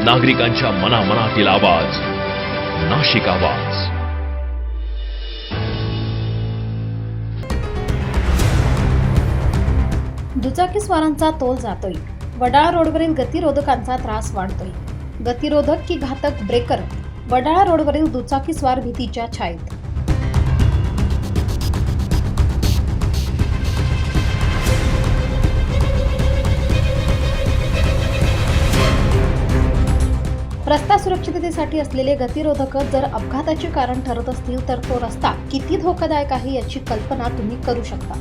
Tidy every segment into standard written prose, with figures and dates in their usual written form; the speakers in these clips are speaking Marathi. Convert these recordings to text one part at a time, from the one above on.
नागरिकांच्या मनामनातील आवाज, नाशिक आवाज. दुचाकी स्वारांचा तोल जातोय. वडाळा रोडवरील गतिरोधकांचा त्रास वाढतोय. गतिरोधक की घातक ब्रेकर? वडाळा रोडवरील दुचाकी स्वार भीतीच्या छायेत. रस्ता सुरक्षिततेसाठी असलेले गतिरोधक जर अपघाताचे कारण ठरत असतील तर तो रस्ता किती धोकादायक आहे याची कल्पना तुम्ही करू शकता.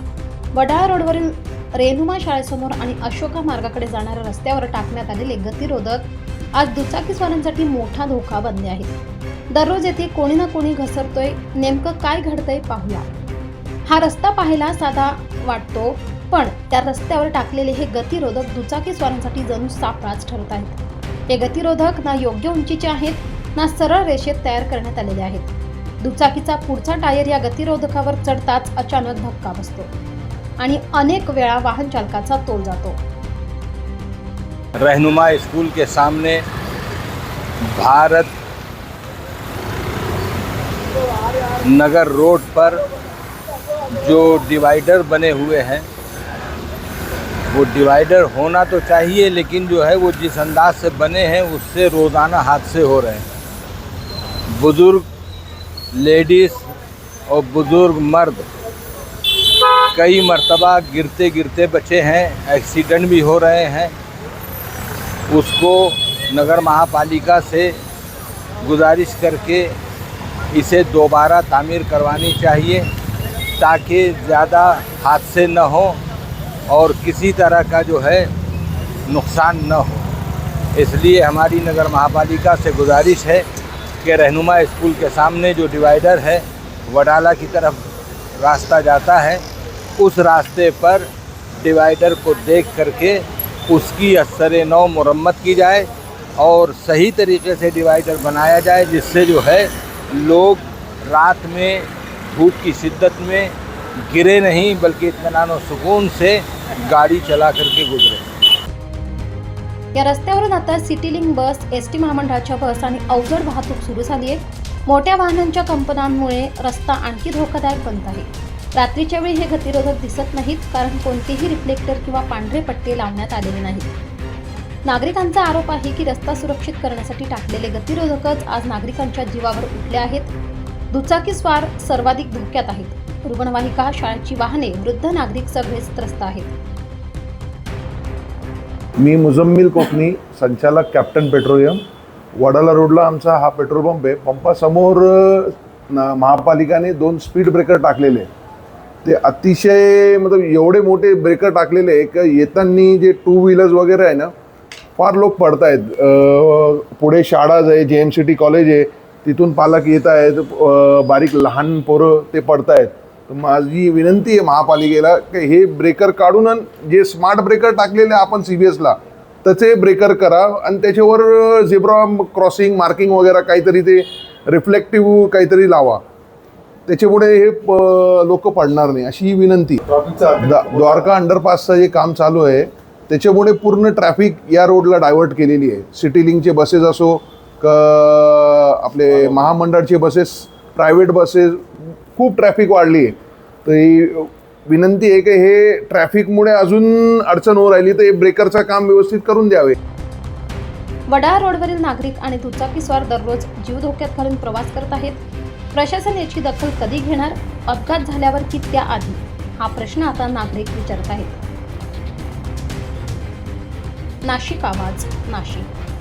वडाळा रोडवरील रेनुमा शाळेसमोर आणि अशोका मार्गाकडे जाणाऱ्या रस्त्यावर टाकण्यात आलेले गतिरोधक आज दुचाकी स्वारांसाठी मोठा धोका बनले आहेत. दररोज येथे कोणी ना कोणी घसरतोय. नेमकं काय घडतंय पाहूया. हा रस्ता पाहायला साधा वाटतो, पण त्या रस्त्यावर टाकलेले हे गतिरोधक दुचाकी स्वारांसाठी जणू सापळाच ठरत आहेत. हे गतिरोधक ना योग्य उंचीचे आहेत ना सरळ रेषेत तयार करण्यात आलेले आहेत. दुचाकीचा पुढचा टायर या गतिरोधकावर चढताच अचानक धक्का बसतो आणि अनेक वेळा वाहन चालकाचा तोल जातो. रहनुमा स्कूल के सामने भारत नगर रोड पर जो डिवाइडर बने हुए हैं, वो डिवाइडर होना तो चाहिए, लेकिन जो है वो जिस अंदाज से बने हैं उससे रोज़ाना हादसे हो रहे हैं. बुज़ुर्ग लेडीज़ और बुज़ुर्ग मर्द कई मर्तबा गिरते गिरते बचे हैं. एक्सीडेंट भी हो रहे हैं. उसको नगर महापालिका से गुजारिश करके इसे दोबारा तामीर करवानी चाहिए ताकि ज़्यादा हादसे न हो और किसी तरह का जो है नुकसान न हो. इसलिए हमारी नगर महापालिका से गुजारिश है कि रहनुमा स्कूल के सामने जो डिवाइडर है, वडाला की तरफ रास्ता जाता है, उस रास्ते पर डिवाइडर को देख करके उसकी असर-ए-नौ मुरम्मत की जाए और सही तरीके से डिवाइडर बनाया जाए, जिससे जो है लोग रात में धूप की शिद्दत में गिरे नहीं, बल्कि इत्मीनान और सुकून से गाड़ी चला करके गुजरे. या रस्त्यावरून आता सिटी लिंक बस, एसटी महामंडळाच्या बस आणि अवजड वाहतूक सुरू झाली आहे. मोठ्या वाहनांच्या कंपन्यांमुळे रस्ता आणखी धोकादायक बनत आहे. रात्रीच्या वेळी हे गतिरोधक दिसत नाहीत, कारण कोणतेही रिफ्लेक्टर किंवा पांढरे पट्टे लावण्यात आलेले नाहीत. नागरिकांचा आरोप आहे की रस्ता सुरक्षित करण्यासाठी टाकलेले गतिरोधकच आज नागरिकांच्या जीवावर उठले आहेत. दुचाकी स्वार सर्वाधिक धोक्यात आहेत. रुग्णवाहिका, शाळेची वाहने, वृद्ध नागरिक सगळेच त्रस्त आहेत. मी मुजम्मिल कोकणी, संचालक कॅप्टन पेट्रोलियम. वडाला रोडला आमचा हा पेट्रोल पंप आहे. पंपासमोर महापालिकाने 2 स्पीड ब्रेकर टाकलेले. ते अतिशय एवढे मोठे ब्रेकर टाकलेले आहे की येताना जे 2 व्हीलर्स वगैरे आहे ना, फार लोक पडत आहेत. पुढे शाळाच आहे, JMCT कॉलेज आहे, तिथून पालक येत आहेत, बारीक लहान पोरं ते पडत आहेत. तर माझी विनंती आहे महापालिकेला की हे ब्रेकर काढून जे स्मार्ट ब्रेकर टाकलेले आपण CBSला त्याचे ब्रेकर करा आणि त्याच्यावर झेब्रा क्रॉसिंग मार्किंग वगैरे काहीतरी ते रिफ्लेक्टिव्ह काहीतरी लावा. त्याच्यामुळे हे लोक पडणार नाही, अशी विनंती. द्वारका अंडरपासचं जे काम चालू आहे त्याच्यामुळे पूर्ण ट्रॅफिक या रोडला डायव्हर्ट केलेली आहे. सिटी लिंकचे बसेस असो का आपले महामंडळाचे बसेस, प्रायव्हेट बसेस, खूप ट्रॅफिक वाढली आहे. तर ही विनंती आहे की हे ट्रॅफिकमुळे अजून अडचण होऊ राहिली, तर हे ब्रेकरचं काम व्यवस्थित करून द्यावे. वडाळा रोडवरील नागरिक आणि दुचाकीस्वार दररोज जीव धोक्यात घालून प्रवास करत आहेत. प्रशासन याची दखल कधी घेणार? अपघात झाल्यावर की त्याआधी? हा प्रश्न आता नागरिक विचारत आहेत. नाशिक आवाज, नाशिक.